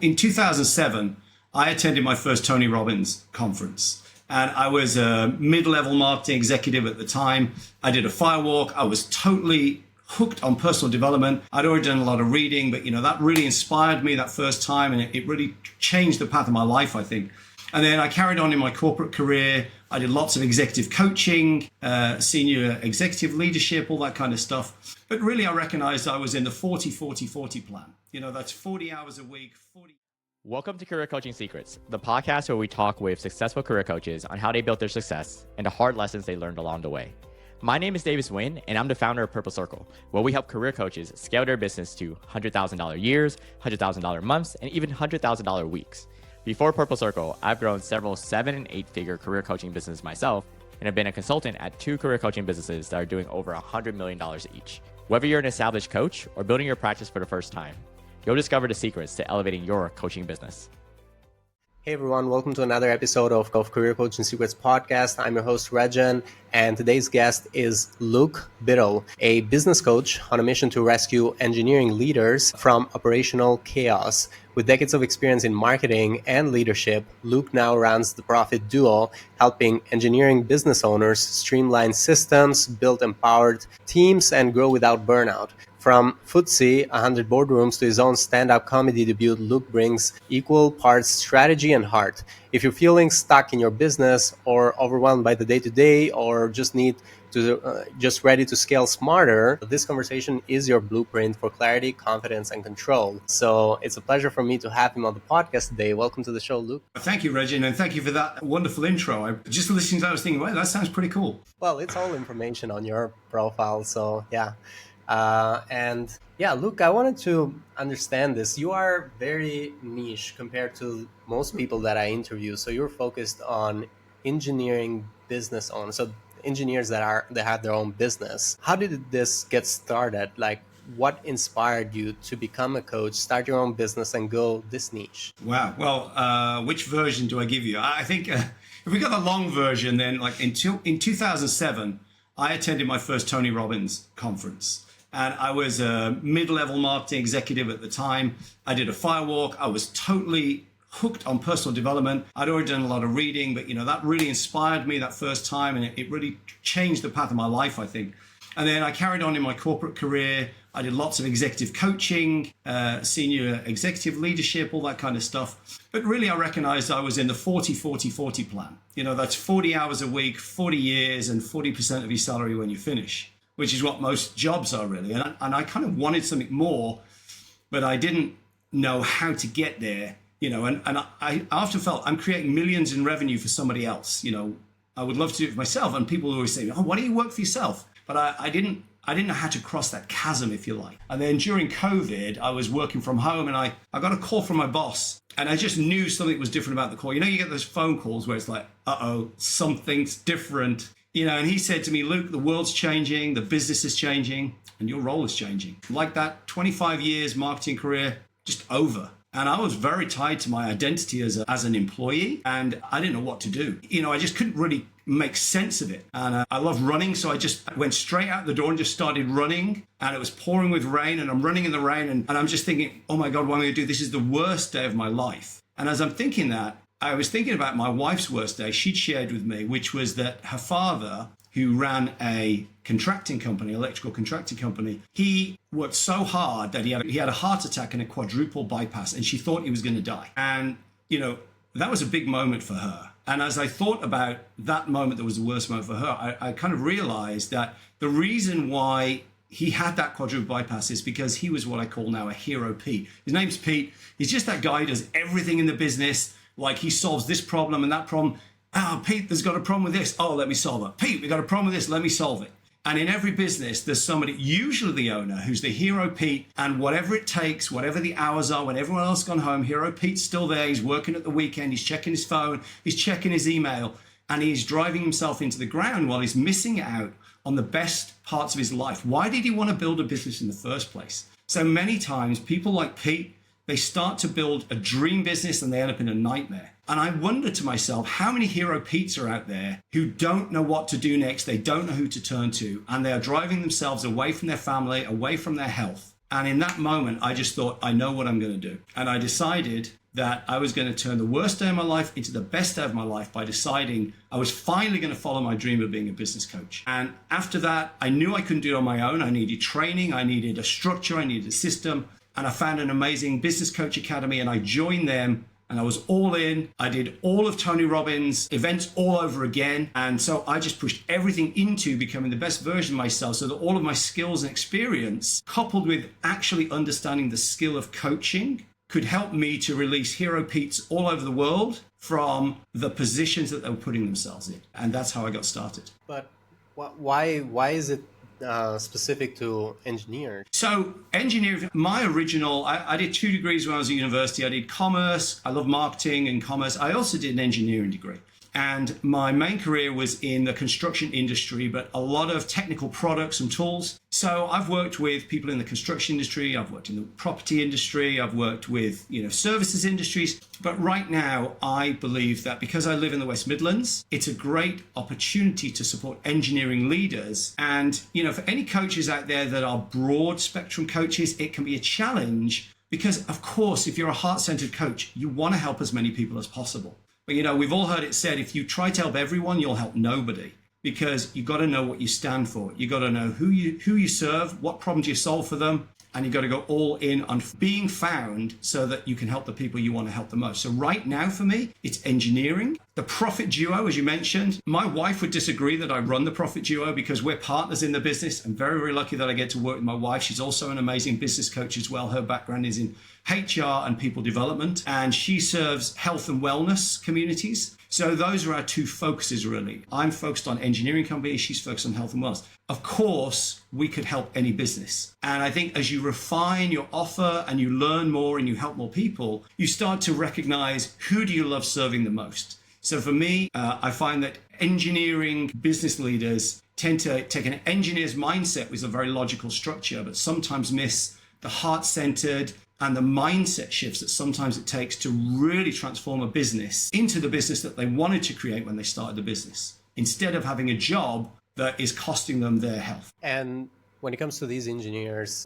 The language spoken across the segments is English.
In 2007, I attended my first Tony Robbins conference. And I was a mid-level marketing executive at the time. I did a firewalk. I was totally hooked on personal development. I'd already done a lot of reading, but that really inspired me that first time. And it really changed the path of my life, I think. And then I carried on in my corporate career. I did lots of executive coaching, senior executive leadership, all that kind of stuff. But really, I recognized I was in the 40-40-40 plan. That's 40 hours a week, 40. Welcome to Career Coaching Secrets, the podcast where we talk with successful career coaches on how they built their success and the hard lessons they learned along the way. My name is Davis Nguyen, and I'm the founder of Purple Circle, where we help career coaches scale their business to $100,000 years, $100,000 months, and even $100,000 weeks. Before Purple Circle, I've grown several 7- and 8-figure career coaching businesses myself, and have been a consultant at 2 career coaching businesses that are doing over $100 million each. Whether you're an established coach or building your practice for the first time, you'll discover the secrets to elevating your coaching business. Hey everyone, welcome to another episode of Career Coaching Secrets podcast. I'm your host Rexhen, and today's guest is Luke Biddle, a business coach on a mission to rescue engineering leaders from operational chaos. With decades of experience in marketing and leadership, Luke now runs the profit duo, helping engineering business owners streamline systems, build empowered teams, and grow without burnout. From FTSE 100 boardrooms to his own stand-up comedy debut, Luke brings equal parts strategy and heart. If you're feeling stuck in your business or overwhelmed by the day-to-day, or just ready to scale smarter, this conversation is your blueprint for clarity, confidence, and control. So it's a pleasure for me to have him on the podcast today. Welcome to the show, Luke. Thank you, Rexhen, and thank you for that wonderful intro. Just listening to that, I was thinking, wow, that sounds pretty cool. Well, it's all information on your profile, so yeah. Luke, I wanted to understand this. You are very niche compared to most people that I interview. So you're focused on engineering business owners, so engineers that have their own business. How did this get started? Like, what inspired you to become a coach, start your own business, and go this niche? Wow. Well, which version do I give you? I think if we got the long version, then like in 2007, I attended my first Tony Robbins conference. And I was a mid-level marketing executive at the time. I did a firewalk. I was totally hooked on personal development. I'd already done a lot of reading, but that really inspired me that first time. And it really changed the path of my life, I think. And then I carried on in my corporate career. I did lots of executive coaching, senior executive leadership, all that kind of stuff. But really, I recognized I was in the 40-40-40 plan. That's 40 hours a week, 40 years, and 40% of your salary when you finish, which is what most jobs are really. And I kind of wanted something more, but I didn't know how to get there, and I often felt I'm creating millions in revenue for somebody else. I would love to do it for myself. And people always say, oh, why don't you work for yourself? But I didn't know how to cross that chasm, if you like. And then during COVID, I was working from home and I got a call from my boss, and I just knew something was different about the call. You get those phone calls where it's like, uh-oh, something's different. And he said to me, Luke, the world's changing, the business is changing, and your role is changing. Like that 25 years marketing career, just over. And I was very tied to my identity as an employee, and I didn't know what to do. I just couldn't really make sense of it. And I love running, so I just went straight out the door and just started running. And it was pouring with rain, and I'm running in the rain, and I'm just thinking, oh my God, what am I going to do? This is the worst day of my life. And as I'm thinking that, I was thinking about my wife's worst day. She'd shared with me, which was that her father, who ran a contracting company, electrical contracting company, he worked so hard that he had a heart attack and a quadruple bypass, and she thought he was going to die. And, that was a big moment for her. And as I thought about that moment that was the worst moment for her, I kind of realized that the reason why he had that quadruple bypass is because he was what I call now a hero Pete. His name's Pete. He's just that guy who does everything in the business. Like, he solves this problem and that problem. Oh, Pete, there's got a problem with this. Oh, let me solve it. Pete, we got a problem with this. Let me solve it. And in every business, there's somebody, usually the owner, who's the hero Pete. And whatever it takes, whatever the hours are, when everyone else has gone home, hero Pete's still there. He's working at the weekend. He's checking his phone. He's checking his email. And he's driving himself into the ground while he's missing out on the best parts of his life. Why did he want to build a business in the first place? So many times, people like Pete, they start to build a dream business and they end up in a nightmare. And I wonder to myself, how many hero Pete's are out there who don't know what to do next? They don't know who to turn to, and they are driving themselves away from their family, away from their health. And in that moment, I just thought, I know what I'm going to do. And I decided that I was going to turn the worst day of my life into the best day of my life by deciding I was finally going to follow my dream of being a business coach. And after that, I knew I couldn't do it on my own. I needed training. I needed a structure. I needed a system. And I found an amazing business coach academy and I joined them. And I was all in. I did all of Tony Robbins events all over again. And so I just pushed everything into becoming the best version of myself so that all of my skills and experience, coupled with actually understanding the skill of coaching, could help me to release hero Pete's all over the world from the positions that they were putting themselves in. And that's how I got started. But why is it specific to engineers? So engineering, my original, I did 2 degrees when I was at university. I did commerce. I love marketing and commerce. I also did an engineering degree. And my main career was in the construction industry, but a lot of technical products and tools. So I've worked with people in the construction industry. I've worked in the property industry. I've worked with, services industries. But right now, I believe that because I live in the West Midlands, it's a great opportunity to support engineering leaders. And, for any coaches out there that are broad spectrum coaches, it can be a challenge because, of course, if you're a heart-centered coach, you want to help as many people as possible. But, we've all heard it said, if you try to help everyone, you'll help nobody, because you got to know what you stand for. You got to know who you serve, what problems you solve for them, and you got to go all in on being found so that you can help the people you want to help the most. So right now for me, it's engineering. The Profit Duo, as you mentioned, my wife would disagree that I run the Profit Duo because we're partners in the business. I'm very, very lucky that I get to work with my wife. She's also an amazing business coach as well. Her background is in HR and people development, and she serves health and wellness communities. So those are our 2 focuses, really. I'm focused on engineering companies. She's focused on health and wellness. Of course, we could help any business. And I think as you refine your offer and you learn more and you help more people, you start to recognize who do you love serving the most. So for me, I find that engineering business leaders tend to take an engineer's mindset with a very logical structure, but sometimes miss the heart-centered and the mindset shifts that sometimes it takes to really transform a business into the business that they wanted to create when they started the business, instead of having a job that is costing them their health. And when it comes to these engineers,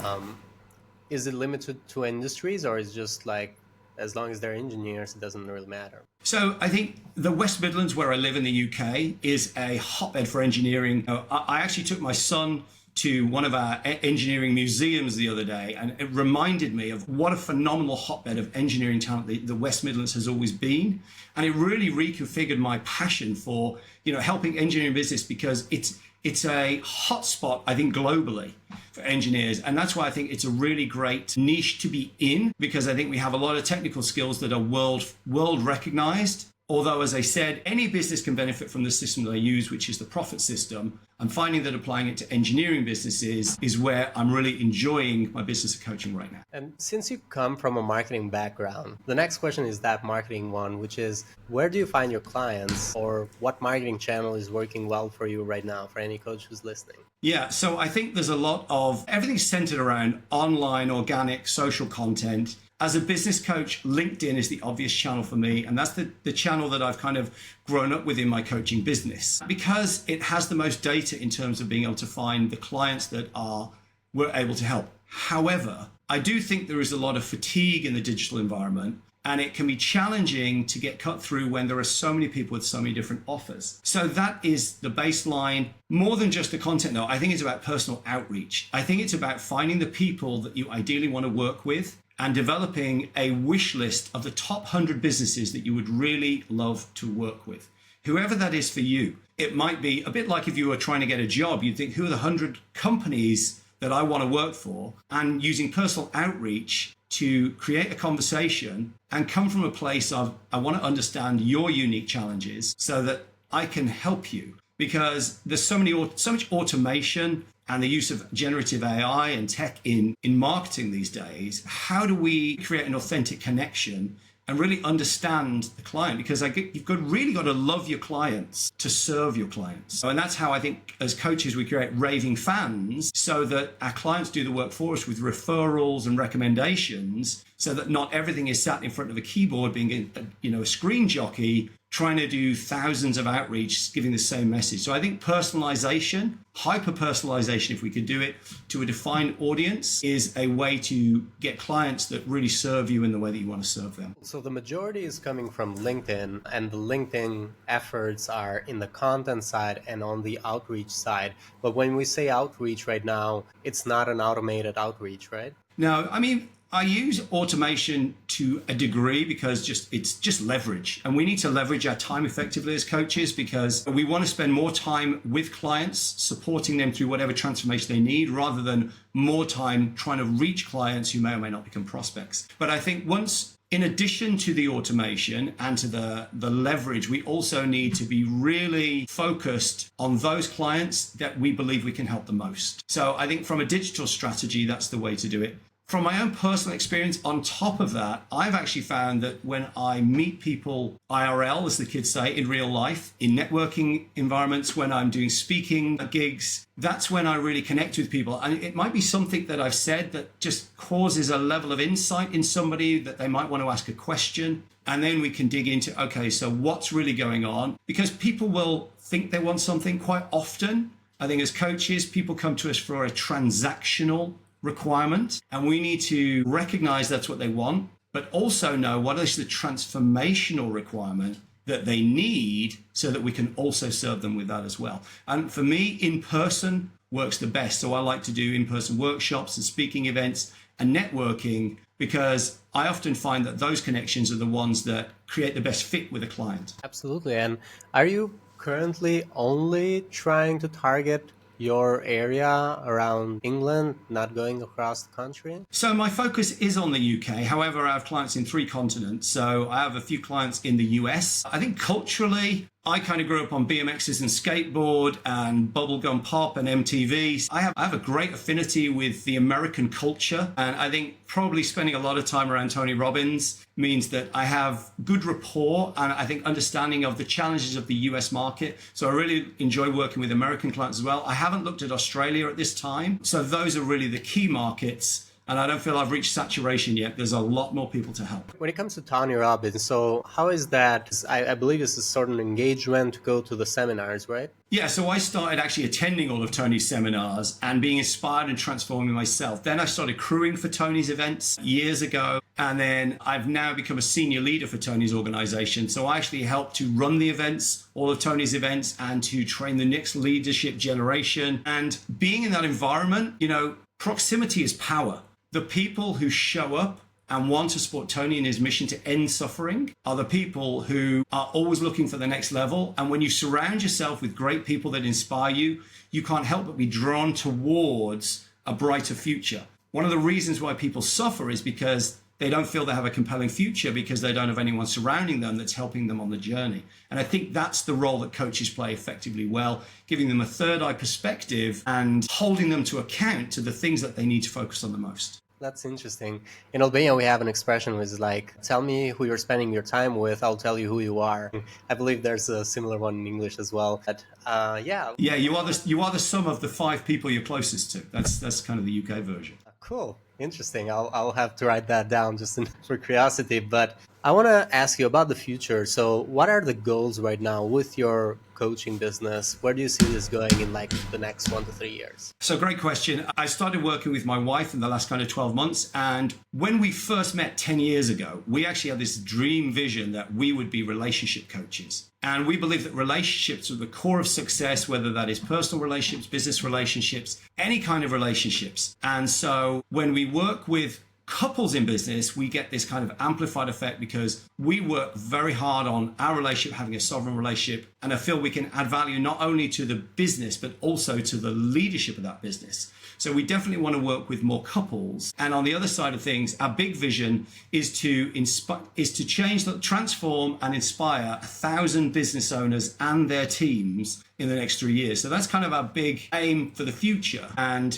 is it limited to industries, or is it just like, as long as they're engineers, it doesn't really matter? So I think the West Midlands, where I live in the UK, is a hotbed for engineering. I actually took my son to one of our engineering museums the other day, and it reminded me of what a phenomenal hotbed of engineering talent the West Midlands has always been. And it really reconfigured my passion for, helping engineering business, because it's a hotspot, I think, globally for engineers. And that's why I think it's a really great niche to be in, because I think we have a lot of technical skills that are world recognized. Although, as I said, any business can benefit from the system that I use, which is the profit system. I'm finding that applying it to engineering businesses is where I'm really enjoying my business of coaching right now. And since you come from a marketing background, the next question is that marketing one, which is, where do you find your clients, or what marketing channel is working well for you right now, for any coach who's listening? Yeah, so I think there's a lot of everything centered around online, organic, social content. As a business coach, LinkedIn is the obvious channel for me. And that's the channel that I've kind of grown up with in my coaching business, because it has the most data in terms of being able to find the clients that we're able to help. However, I do think there is a lot of fatigue in the digital environment, and it can be challenging to get cut through when there are so many people with so many different offers. So that is the baseline. More than just the content, though, I think it's about personal outreach. I think it's about finding the people that you ideally want to work with and developing a wish list of the top 100 businesses that you would really love to work with. Whoever that is for you. It might be a bit like if you were trying to get a job, you'd think, who are the 100 companies that I want to work for? And using personal outreach to create a conversation and come from a place of, I want to understand your unique challenges so that I can help you. Because there's so much automation and the use of generative AI and tech in marketing these days. How do we create an authentic connection and really understand the client? Because you've really got to love your clients to serve your clients. And that's how I think as coaches, we create raving fans so that our clients do the work for us with referrals and recommendations, so that not everything is sat in front of a keyboard being a screen jockey trying to do thousands of outreach giving the same message. So I think personalization, hyper-personalization, if we could do it to a defined audience, is a way to get clients that really serve you in the way that you want to serve them. So the majority is coming from LinkedIn, and the LinkedIn efforts are in the content side and on the outreach side. But when we say outreach right now, it's not an automated outreach, right? No, I mean, I use automation to a degree because it's just leverage. And we need to leverage our time effectively as coaches because we want to spend more time with clients, supporting them through whatever transformation they need, rather than more time trying to reach clients who may or may not become prospects. But I think in addition to the automation and to the leverage, we also need to be really focused on those clients that we believe we can help the most. So I think from a digital strategy, that's the way to do it. From my own personal experience, on top of that, I've actually found that when I meet people IRL, as the kids say, in real life, in networking environments, when I'm doing speaking gigs, that's when I really connect with people. And it might be something that I've said that just causes a level of insight in somebody that they might want to ask a question. And then we can dig into, okay, so what's really going on? Because people will think they want something quite often. I think as coaches, people come to us for a transactional requirement, and we need to recognize that's what they want, but also know what is the transformational requirement that they need so that we can also serve them with that as well. And for me, in person works the best. So I like to do in-person workshops and speaking events and networking because I often find that those connections are the ones that create the best fit with a client. Absolutely. And are you currently only trying to target your area around England, not going across the country? So my focus is on the UK. However, I have clients in 3 continents. So I have a few clients in the US. I think culturally, I kind of grew up on BMXs and skateboard and bubblegum pop and MTV. I have a great affinity with the American culture. And I think probably spending a lot of time around Tony Robbins means that I have good rapport and I think understanding of the challenges of the US market. So I really enjoy working with American clients as well. I haven't looked at Australia at this time. So those are really the key markets. And I don't feel I've reached saturation yet. There's a lot more people to help. When it comes to Tony Robbins, so how is that? I believe it's a sort of engagement to go to the seminars, right? Yeah, so I started actually attending all of Tony's seminars and being inspired and transforming myself. Then I started crewing for Tony's events years ago. And then I've now become a senior leader for Tony's organization. So I actually help to run the events, all of Tony's events, and to train the next leadership generation. And being in that environment, proximity is power. The people who show up and want to support Tony in his mission to end suffering are the people who are always looking for the next level. And when you surround yourself with great people that inspire you, you can't help but be drawn towards a brighter future. One of the reasons why people suffer is because they don't feel they have a compelling future because they don't have anyone surrounding them that's helping them on the journey. And I think that's the role that coaches play effectively well, giving them a third eye perspective and holding them to account to the things that they need to focus on the most. That's interesting. In Albania, we have an expression which is like, tell me who you're spending your time with, I'll tell you who you are. I believe there's a similar one in English as well. But yeah, you are the sum of the 5 people you're closest to. That's kind of the UK version. Cool. Interesting. I'll have to write that down just for curiosity. But I want to ask you about the future. So what are the goals right now with your coaching business? Where do you see this going in like the next 1 to 3 years? So great question. I started working with my wife in the last kind of 12 months. And when we first met 10 years ago, we actually had this dream vision that we would be relationship coaches. And we believe that relationships are the core of success, whether that is personal relationships, business relationships, any kind of relationships. And so when we work with couples in business, we get this kind of amplified effect because we work very hard on our relationship, having a sovereign relationship. And I feel we can add value not only to the business, but also to the leadership of that business. So we definitely want to work with more couples. And on the other side of things, our big vision is to change, transform and inspire 1,000 business owners and their teams in the next 3 years. So that's kind of our big aim for the future. And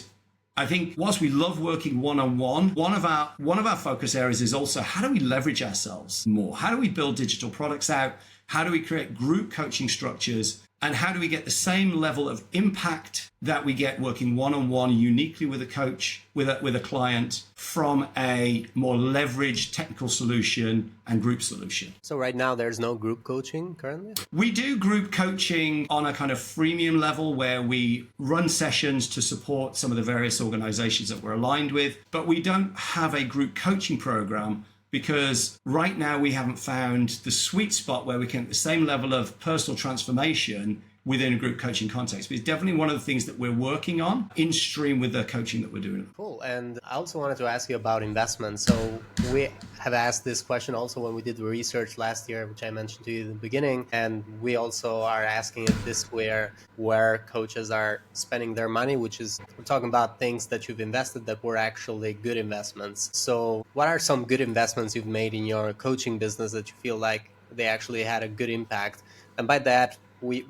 I think whilst we love working one-on-one, one of our focus areas is also how do we leverage ourselves more? How do we build digital products out? How do we create group coaching structures And how do we get the same level of impact that we get working one-on-one uniquely with a coach, with a client, from a more leveraged technical solution and group solution? So right now there's no group coaching currently? We do group coaching on a kind of freemium level where we run sessions to support some of the various organizations that we're aligned with, but we don't have a group coaching program because right now we haven't found the sweet spot where we can get the same level of personal transformation within a group coaching context. But it's definitely one of the things that we're working on in stream with the coaching that we're doing. Cool. And I also wanted to ask you about investment. So we have asked this question also when we did the research last year, which I mentioned to you in the beginning. And we also are asking it this way, where coaches are spending their money, which is, we're talking about things that you've invested that were actually good investments. So what are some good investments you've made in your coaching business that you feel like they actually had a good impact? And by that, we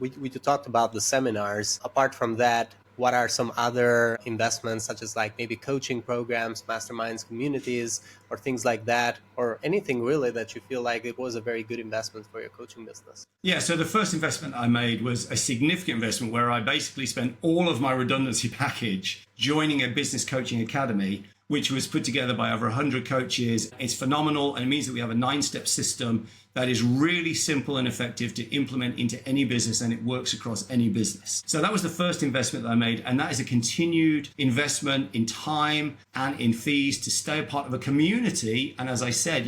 talked about the seminars. Apart from that, what are some other investments, such as like maybe coaching programs, masterminds, communities, or things like that, or anything really that you feel like it was a very good investment for your coaching business? Yeah, so the first investment I made was a significant investment where I basically spent all of my redundancy package joining a business coaching academy, which was put together by over 100 coaches. It's phenomenal, and it means that we have a 9-step system that is really simple and effective to implement into any business, and it works across any business. So that was the first investment that I made, and that is a continued investment in time and in fees to stay a part of a community. And as I said,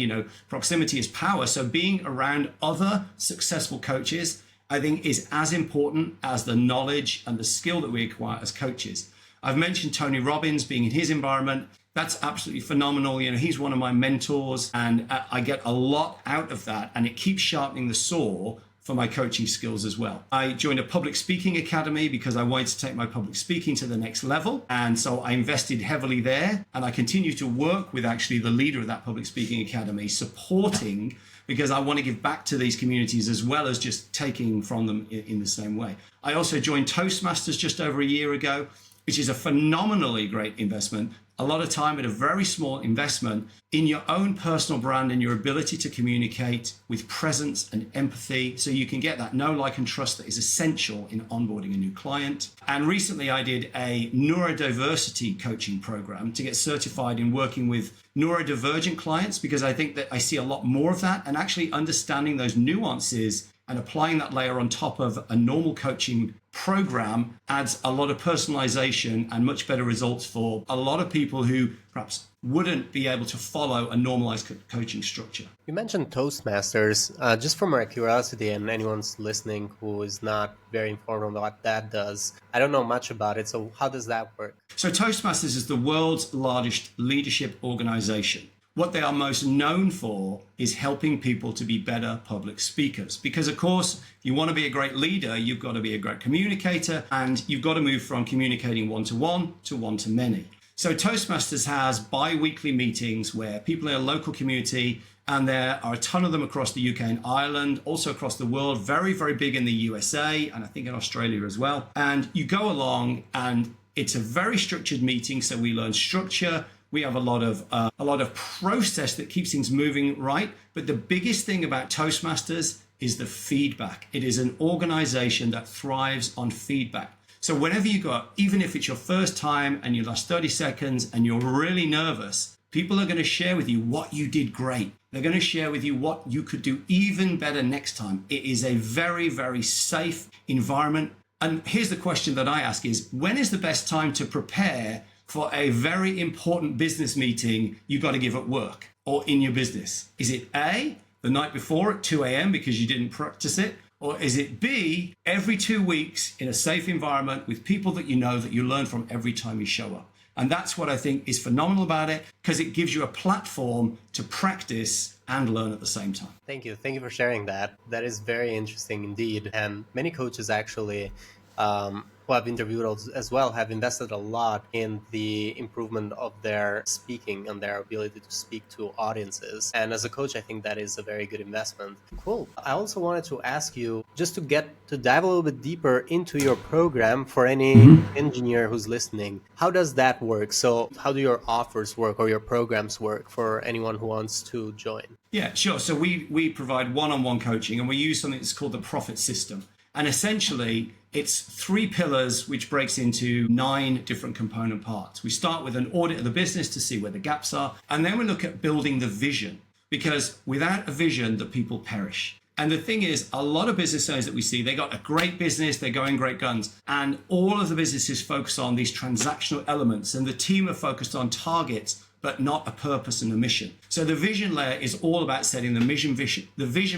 proximity is power. So being around other successful coaches, I think, is as important as the knowledge and the skill that we acquire as coaches. I've mentioned Tony Robbins being in his environment. That's absolutely phenomenal. He's one of my mentors, and I get a lot out of that, and it keeps sharpening the saw for my coaching skills as well. I joined a public speaking academy because I wanted to take my public speaking to the next level. And so I invested heavily there, and I continue to work with actually the leader of that public speaking academy, supporting, because I want to give back to these communities as well as just taking from them in the same way. I also joined Toastmasters just over a year ago, which is a phenomenally great investment. A lot of time at a very small investment in your own personal brand and your ability to communicate with presence and empathy, so you can get that know, like, and trust that is essential in onboarding a new client. And recently I did a neurodiversity coaching program to get certified in working with neurodivergent clients, because I think that I see a lot more of that, and actually understanding those nuances and applying that layer on top of a normal coaching program adds a lot of personalization and much better results for a lot of people who perhaps wouldn't be able to follow a normalized coaching structure. You mentioned Toastmasters. Just from my curiosity, and anyone's listening who is not very informed on what that does, I don't know much about it. So how does that work? So Toastmasters is the world's largest leadership organization. What they are most known for is helping people to be better public speakers. Because, of course, if you want to be a great leader, you've got to be a great communicator, and you've got to move from communicating one-to-one to one-to-many. So Toastmasters has bi-weekly meetings where people in a local community, and there are a ton of them across the UK and Ireland, also across the world, very, very big in the USA, and I think in Australia as well. And you go along, and it's a very structured meeting, so we learn structure. We have a lot of process that keeps things moving right. But the biggest thing about Toastmasters is the feedback. It is an organization that thrives on feedback. So whenever you go, even if it's your first time and you last 30 seconds and you're really nervous, people are going to share with you what you did great. They're going to share with you what you could do even better next time. It is a very, very safe environment. And here's the question that I ask is, when is the best time to prepare for a very important business meeting you got to give at work or in your business? Is it A, the night before at 2 a.m. because you didn't practice it? Or is it B, every 2 weeks in a safe environment with people that you know that you learn from every time you show up? And that's what I think is phenomenal about it, because it gives you a platform to practice and learn at the same time. Thank you. Thank you for sharing that. That is very interesting indeed. And many coaches actually who I've interviewed as well have invested a lot in the improvement of their speaking and their ability to speak to audiences. And as a coach, I think that is a very good investment. Cool. I also wanted to ask you, just to dive a little bit deeper into your program for any engineer who's listening. How does that work? So how do your offers work or your programs work for anyone who wants to join? Yeah, sure. So we provide one-on-one coaching, and we use something that's called the Profit System. And essentially, it's 3 pillars, which breaks into 9 different component parts. We start with an audit of the business to see where the gaps are. And then we look at building the vision, because without a vision, the people perish. And the thing is, a lot of business owners that we see, they got a great business, they're going great guns, and all of the businesses focus on these transactional elements, and the team are focused on targets, but not a purpose and a mission. So the vision layer is all about setting the vision,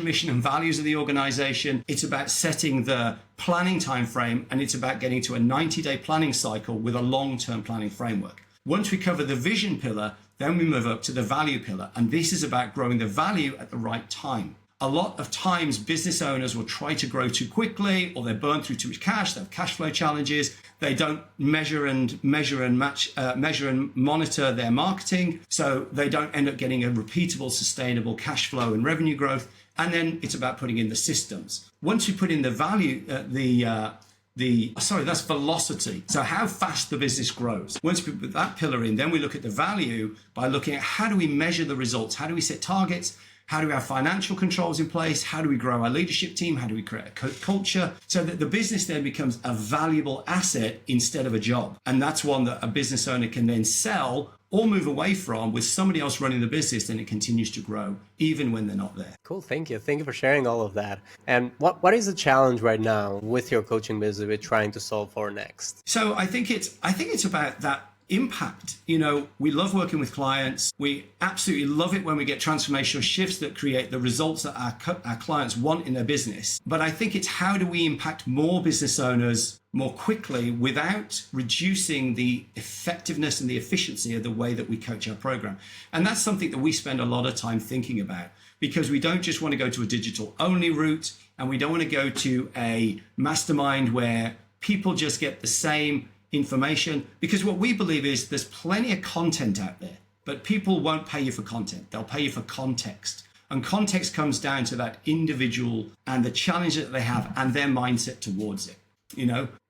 mission, and values of the organization. It's about setting the planning time frame, and it's about getting to a 90-day planning cycle with a long-term planning framework. Once we cover the vision pillar, then we move up to the value pillar, and this is about growing the value at the right time. A lot of times business owners will try to grow too quickly, or they burn through too much cash, they have cash flow challenges, they don't measure and monitor their marketing, so they don't end up getting a repeatable, sustainable cash flow and revenue growth. And then it's about putting in the systems. Once you put in the value, that's velocity. So how fast the business grows. Once we put that pillar in, then we look at the value by looking at how do we measure the results? How do we set targets? How do we have financial controls in place? How do we grow our leadership team? How do we create a culture so that the business then becomes a valuable asset instead of a job? And that's one that a business owner can then sell or move away from with somebody else running the business, and it continues to grow even when they're not there. Cool. Thank you. Thank you for sharing all of that. And what is the challenge right now with your coaching business we're trying to solve for next? So I think it's about that impact. We love working with clients. We absolutely love it when we get transformational shifts that create the results that our clients want in their business. But I think it's how do we impact more business owners more quickly without reducing the effectiveness and the efficiency of the way that we coach our program. And that's something that we spend a lot of time thinking about, because we don't just want to go to a digital only route, and we don't want to go to a mastermind where people just get the same information, because what we believe is there's plenty of content out there, but people won't pay you for content. They'll pay you for context. And context comes down to that individual and the challenge that they have and their mindset towards it.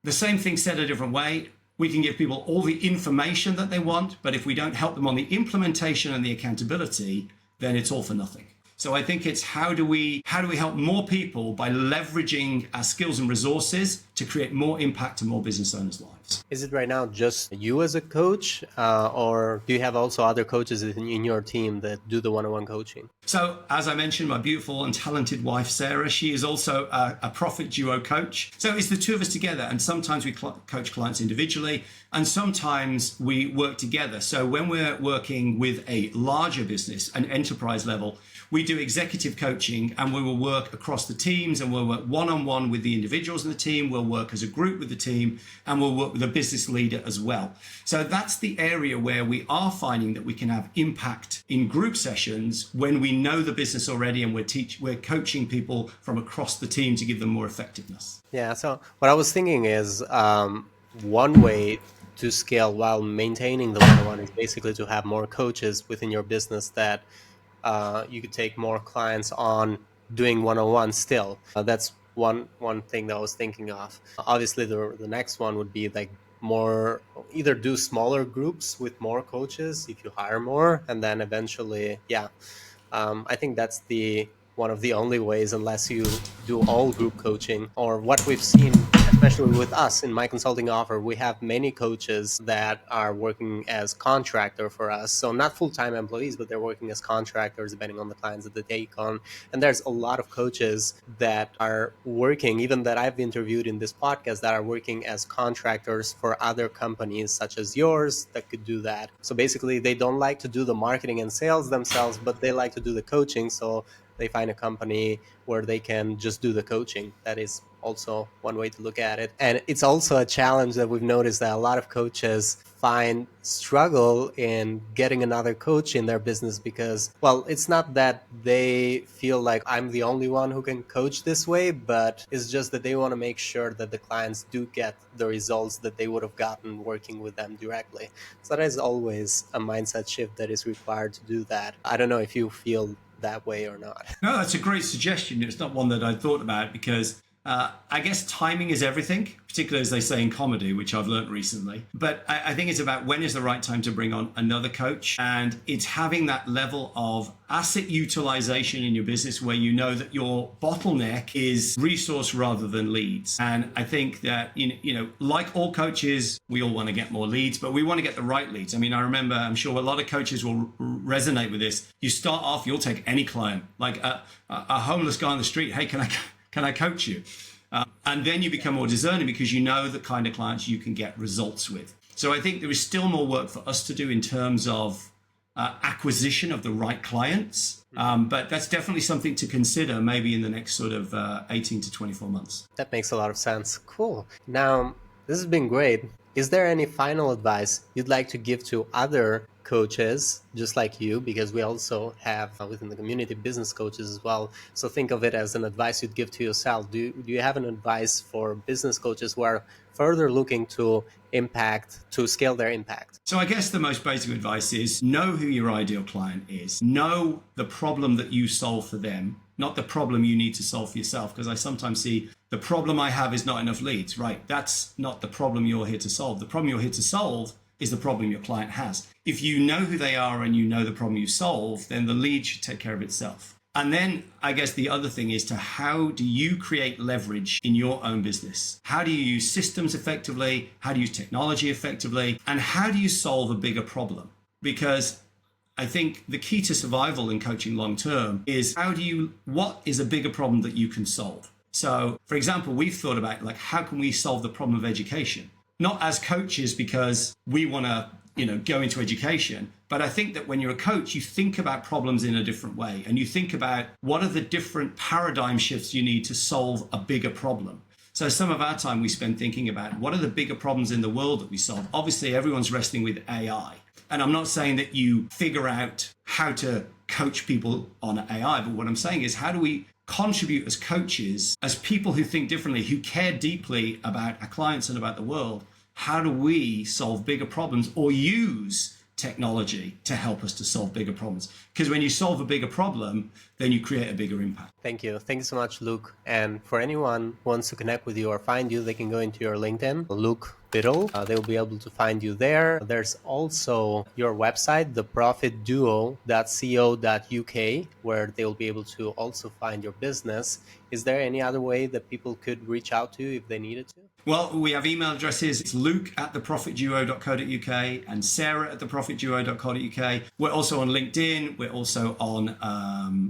The same thing said a different way. We can give people all the information that they want, but if we don't help them on the implementation and the accountability, then it's all for nothing. So I think it's how do we help more people by leveraging our skills and resources to create more impact to more business owners' lives. Is it right now just you as a coach, or do you have also other coaches in your team that do the one-on-one coaching? So as I mentioned, my beautiful and talented wife, Sarah, she is also a Profit Duo coach. So it's the two of us together. And sometimes we coach clients individually, and sometimes we work together. So when we're working with a larger business, an enterprise level, we do executive coaching, and we will work across the teams, and we'll work one-on-one with the individuals in the team. We'll work as a group with the team, and we'll work with a business leader as well. So that's the area where we are finding that we can have impact in group sessions when we know the business already, and we're coaching people from across the team to give them more effectiveness. Yeah. So what I was thinking is one way to scale while maintaining the one-on-one is basically to have more coaches within your business that you could take more clients on doing one-on-one still. That's one thing that I was thinking of. Obviously, the next one would be like more, either do smaller groups with more coaches if you hire more, and then eventually, I think that's one of the only ways, unless you do all group coaching. Or what we've seen, especially with us in my consulting offer, we have many coaches that are working as contractor for us. So not full-time employees, but they're working as contractors depending on the clients that they take on. And there's a lot of coaches that are working, even that I've interviewed in this podcast, that are working as contractors for other companies such as yours that could do that. So basically they don't like to do the marketing and sales themselves, but they like to do the coaching. So they find a company where they can just do the coaching. That is also one way to look at it. And it's also a challenge that we've noticed that a lot of coaches find struggle in getting another coach in their business because, well, it's not that they feel like I'm the only one who can coach this way, but it's just that they want to make sure that the clients do get the results that they would have gotten working with them directly. So that is always a mindset shift that is required to do that. I don't know if you feel that way or not. No, that's a great suggestion. It's not one that I thought about because I guess timing is everything, particularly as they say in comedy, which I've learned recently. But I think it's about when is the right time to bring on another coach. And it's having that level of asset utilization in your business where you know that your bottleneck is resource rather than leads. And I think that, like all coaches, we all want to get more leads, but we want to get the right leads. I mean, I remember, I'm sure a lot of coaches will resonate with this. You start off, you'll take any client, like a homeless guy on the street. Hey, can I coach you? And then you become more discerning because you know the kind of clients you can get results with. So I think there is still more work for us to do in terms of acquisition of the right clients. But that's definitely something to consider maybe in the next sort of 18 to 24 months. That makes a lot of sense. Cool. Now, this has been great. Is there any final advice you'd like to give to other coaches just like you, because we also have within the community business coaches as well, so think of it as an advice you'd give to yourself. Do you have an advice for business coaches who are further looking to scale their impact? So I guess the most basic advice is know who your ideal client is, know the problem that you solve for them, not the problem you need to solve for yourself. Because I sometimes see the problem I have is not enough leads, right? That's not the problem you're here to solve. The problem you're here to solve is the problem your client has. If you know who they are and you know the problem you solve, then the lead should take care of itself. And then I guess the other thing is to how do you create leverage in your own business? How do you use systems effectively? How do you use technology effectively? And how do you solve a bigger problem? Because I think the key to survival in coaching long term is what is a bigger problem that you can solve? So for example, we've thought about how can we solve the problem of education? Not as coaches because we want to, go into education. But I think that when you're a coach, you think about problems in a different way. And you think about what are the different paradigm shifts you need to solve a bigger problem. So some of our time we spend thinking about what are the bigger problems in the world that we solve. Obviously, everyone's wrestling with AI. And I'm not saying that you figure out how to coach people on AI. But what I'm saying is how do we contribute as coaches, as people who think differently, who care deeply about our clients and about the world? How do we solve bigger problems or use technology to help us to solve bigger problems? Because when you solve a bigger problem, then you create a bigger impact. Thank you. Thank you so much, Luke. And for anyone who wants to connect with you or find you, they can go into your LinkedIn, Luke Biddle. They will be able to find you there. There's also your website, theprofitduo.co.uk, where they will be able to also find your business. Is there any other way that people could reach out to you if they needed to? Well, we have email addresses. It's luke@theprofitduo.co.uk and sarah@theprofitduo.co.uk. We're also on LinkedIn. We're also on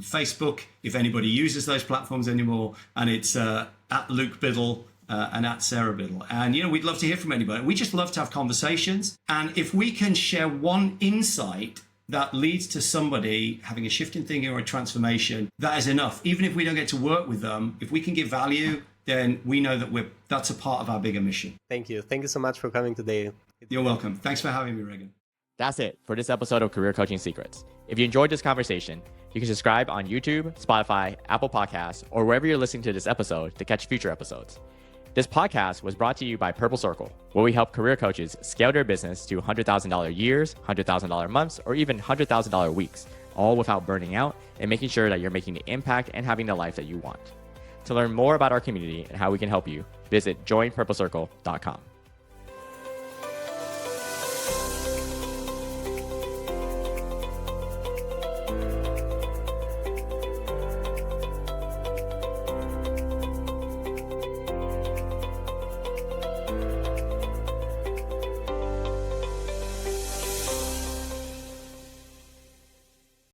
Facebook, if anybody uses those platforms anymore. And it's at Luke Biddle and at Sarah Biddle. And, we'd love to hear from anybody. We just love to have conversations. And if we can share one insight that leads to somebody having a shift in thinking or a transformation, that is enough. Even if we don't get to work with them, if we can give value, then we know that that's a part of our bigger mission. Thank you. Thank you so much for coming today. You're welcome. Thanks for having me, Regan. That's it for this episode of Career Coaching Secrets. If you enjoyed this conversation, you can subscribe on YouTube, Spotify, Apple Podcasts, or wherever you're listening to this episode to catch future episodes. This podcast was brought to you by Purple Circle, where we help career coaches scale their business to $100,000 years, $100,000 months, or even $100,000 weeks, all without burning out and making sure that you're making the impact and having the life that you want. To learn more about our community and how we can help you, visit joinpurplecircle.com.